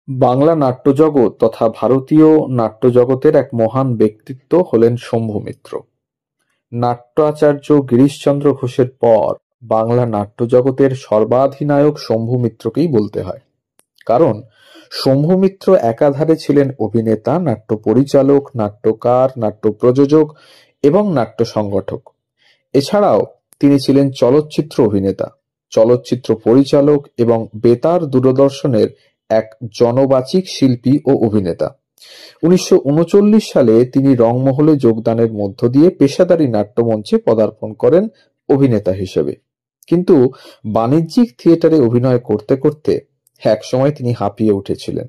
বাংলা নাট্যজগৎ তথা ভারতীয় নাট্যজগতের এক মহান ব্যক্তিত্ব হলেন শম্ভু মিত্র। নাট্য আচার্য গিরিশচন্দ্র ঘোষের পর বাংলা নাট্যজগতের সর্বাধিনায়ক শম্ভু মিত্রকেই বলতে হয়। কারণ শম্ভু মিত্র একাধারে ছিলেন অভিনেতা, নাট্য পরিচালক, নাট্যকার, নাট্য প্রযোজক এবং নাট্য সংগঠক। এছাড়াও তিনি ছিলেন চলচ্চিত্র অভিনেতা, চলচ্চিত্র পরিচালক এবং বেতার দূরদর্শনের এক জনবাচিক শিল্পী ও অভিনেতা। ১৯৩৯ সালে তিনি রংমহলে যোগদানের মধ্য দিয়ে পেশাদারী নাট্যমঞ্চে পদার্পণ করেন অভিনেতা হিসেবে। কিন্তু বাণিজ্যিক থিয়েটারে অভিনয় করতে করতে একসময় তিনি হাঁপিয়ে উঠেছিলেন।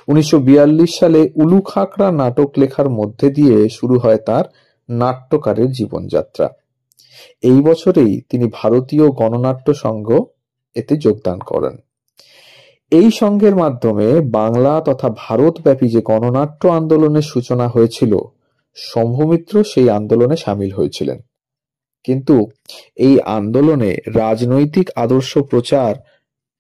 ১৯৪২ সালে উলু-খাকড়া নাটক লেখার মধ্যে দিয়ে শুরু হয় তার নাট্যকারের জীবনযাত্রা। এই বছরেই তিনি ভারতীয় গণনাট্য সংঘ এতে যোগদান করেন। এই সংঘের মাধ্যমে বাংলা তথা ভারতব্যাপী যে গণনাট্য আন্দোলনের সূচনা হয়েছিল, শম্ভু মিত্র সেই আন্দোলনে সামিল হয়েছিলেন। কিন্তু এই আন্দোলনে রাজনৈতিক আদর্শ প্রচার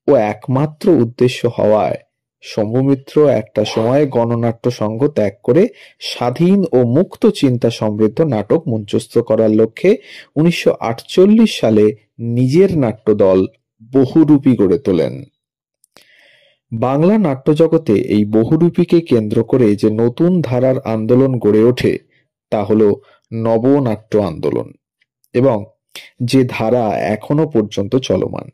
ও একমাত্র উদ্দেশ্য হওয়ায় শম্ভু মিত্র একটা সময় গণনাট্য সংঘ ত্যাগ করে স্বাধীন ও মুক্ত চিন্তা সমৃদ্ধ নাটক মঞ্চস্থ করার লক্ষ্যে ১৯৪৮ সালে নিজের নাট্যদল বহুরূপী গড়ে তোলেন। বাংলা নাট্যজগতে এই বহুরূপীকে কেন্দ্র করে যে নতুন ধারার আন্দোলন গড়ে ওঠে তা হল নবনাট্য আন্দোলন, এবং যে ধারা এখনো পর্যন্ত চলমান।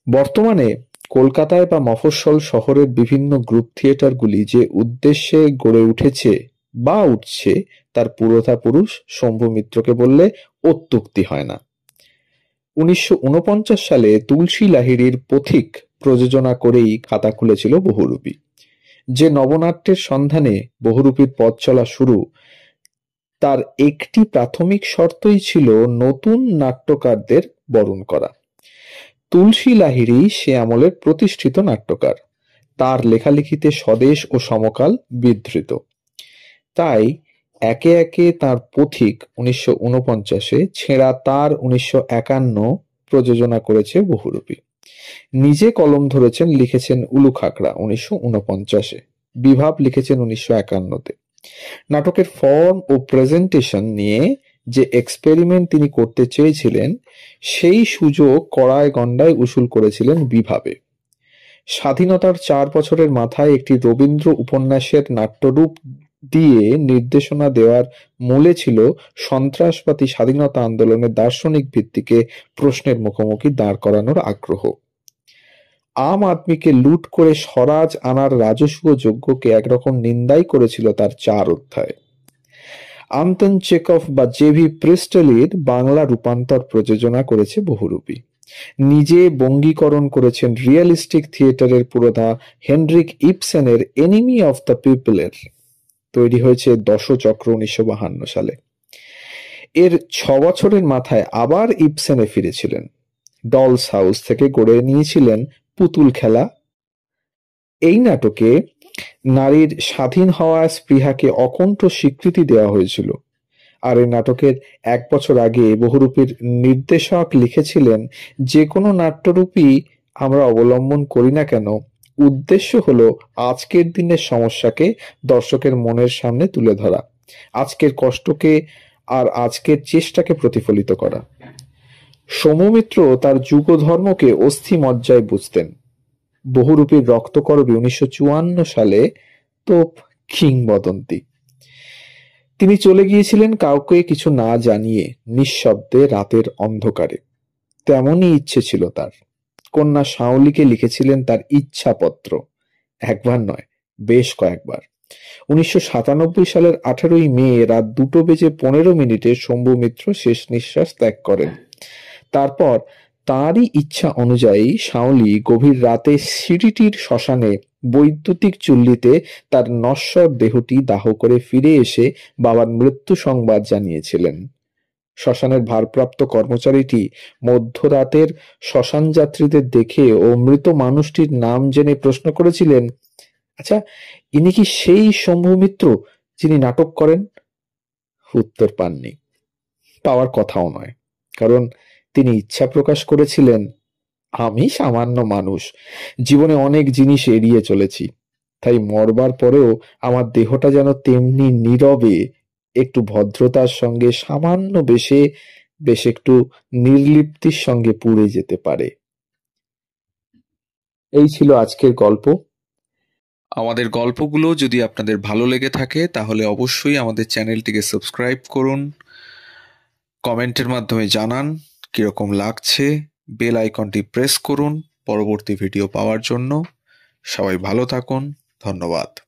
বর্তমানে কলকাতায় বা মফস্বল শহরের বিভিন্ন গ্রুপ থিয়েটারগুলি যে উদ্দেশ্যে গড়ে উঠেছে বা উঠছে তার পুরোধা পুরুষ শম্ভু মিত্রকে বললে অত্যুক্তি হয় না। ১৯৪৯ সালে তুলসী লাহিড়ীর পথিক প্রযোজনা করেই খাতা খুলেছিল বহুরূপী। যে নবনাট্যের সন্ধানে বহুরূপীর পথ চলা শুরু, তার একটি প্রাথমিক শর্তই ছিল নতুন নাট্যকারদের বরণ করা। তুলসী লাহিড়ী সে আমলের প্রতিষ্ঠিত নাট্যকার, তার লেখালেখিতে স্বদেশ ও সমকাল বিধৃত। তাই একে একে তার পথিক ১৯৪৯-এ, ছেঁড়া তার ১৯৫১ প্রযোজনা করেছে বহুরূপী। নিজে কলম ধরেছেন, লিখেছেন উলু-খাকড়া ১৯৪৯-এ, বিভাব লিখেছেন ১৯৫১-তে। নাটকের ফর্ম ও প্রেজেন্টেশন নিয়ে যে এক্সপেরিমেন্ট তিনি করতে চেয়েছিলেন, সেই সুযোগ কড়ায় গণ্ডায় উসুল করেছিলেন বিভাবে। স্বাধীনতার ৪ বছরের মাথায় একটি রবীন্দ্র উপন্যাসের নাট্যরূপ দিয়ে নির্দেশনা দেওয়ার মূলে ছিল সন্ত্রাসবাদী স্বাধীনতা আন্দোলনের দার্শনিক ভিত্তিকে প্রশ্নের মুখোমুখি দাঁড় করানোর আগ্রহ। আম আদমিকে লুট করে স্বরাজ আনার রাজস্ব যজ্ঞকে একরকম নিন্দাই করেছিল তার ৪ অধ্যায়। আন্তন চেকভ বা জেভি প্রিস্টলির বাংলা রূপান্তর প্রযোজনা করেছে বহুরূপী। নিজে বঙ্গীকরণ করেছেন রিয়েলিস্টিক থিয়েটারের পুরোধা হেনরিক ইবসেনের এনিমি অফ দ্য পিপলের। তৈরি হয়েছে দশচক্র ১৯৫২ সালে। এর ৬ বছরের মাথায় আবার ইবসেনে ফিরেছিলেন। ডলস হাউস থেকে গড়ে নিয়েছিলেন পুতুল খেলা। এই নাটকে নারীর স্বাধীন হওয়া স্পৃহাকে অকণ্ঠ স্বীকৃতি দেওয়া হয়েছিল। আর এই নাটকের ১ বছর আগে বহুরূপীর নির্দেশক লিখেছিলেন, যে কোনো নাট্যরূপই আমরা অবলম্বন করি না কেন, উদ্দেশ্য হলো আজকের দিনের সমস্যাকে দর্শকের মনের সামনে তুলে ধরা, আজকের কষ্টকে আর আজকের চেষ্টাকে প্রতিফলিত করা। সৌম্যমিত্র তার যুগধর্মকে অস্থি মজ্জায় বুঝতেন। বহুরূপীর রক্তকরবী ১৯৫৪ সালে তো কিংবদন্তি। তিনি চলে গিয়েছিলেন কাউকে কিছু না জানিয়ে, নিঃশব্দে, রাতের অন্ধকারে। তেমনই ইচ্ছে ছিল তার। কন্যা শাওলিকে লিখেছিলেন তার ইচ্ছাপত্র, একবার নয়, বেশ কয়েকবার। ১৯৯৭ সালের ১৮ই মে রাত ২:১৫ শম্ভু মিত্র শেষ নিঃশ্বাস ত্যাগ করেন। তারপর তাঁরই ইচ্ছা অনুযায়ী শাওলি গভীর রাতে সিটিটির শ্মশানে বৈদ্যুতিক চুল্লিতে তার নশ্বর দেহটি দাহ করে ফিরে এসে বাবার মৃত্যু সংবাদ জানিয়েছিলেন। শ্মশানের ভারপ্রাপ্ত কর্মচারীটি মধ্যরাতের শ্মশান যাত্রীদের দেখে ও মৃত মানুষটির নাম জেনে প্রশ্ন করেছিলেন, আচ্ছা, ইনি কি সেই শম্ভু মিত্র যিনি নাটক করেন? উত্তর পাননি, পাওয়ার কথাও নয়, কারণ তিনি ইচ্ছা প্রকাশ করেছিলেন আমি সামান্য মানুষ, জীবনে অনেক জিনিস এড়িয়ে চলেছি, তাই মরবার পরেও আমার দেহটা যেন তেমনি নীরবে একটু ভদ্রতার সঙ্গে সামান্য বেশ একটু নির্লিপ্তির সঙ্গে পুড়ে যেতে পারে। এই ছিল আজকের গল্প। আমাদের গল্পগুলো যদি আপনাদের ভালো লেগে থাকে তাহলে অবশ্যই আমাদের চ্যানেলটিকে সাবস্ক্রাইব করুন, কমেন্টের মাধ্যমে জানান কিরকম লাগছে, বেল আইকনটি প্রেস করুন পরবর্তী ভিডিও পাওয়ার জন্য। সবাই ভালো থাকুন, ধন্যবাদ।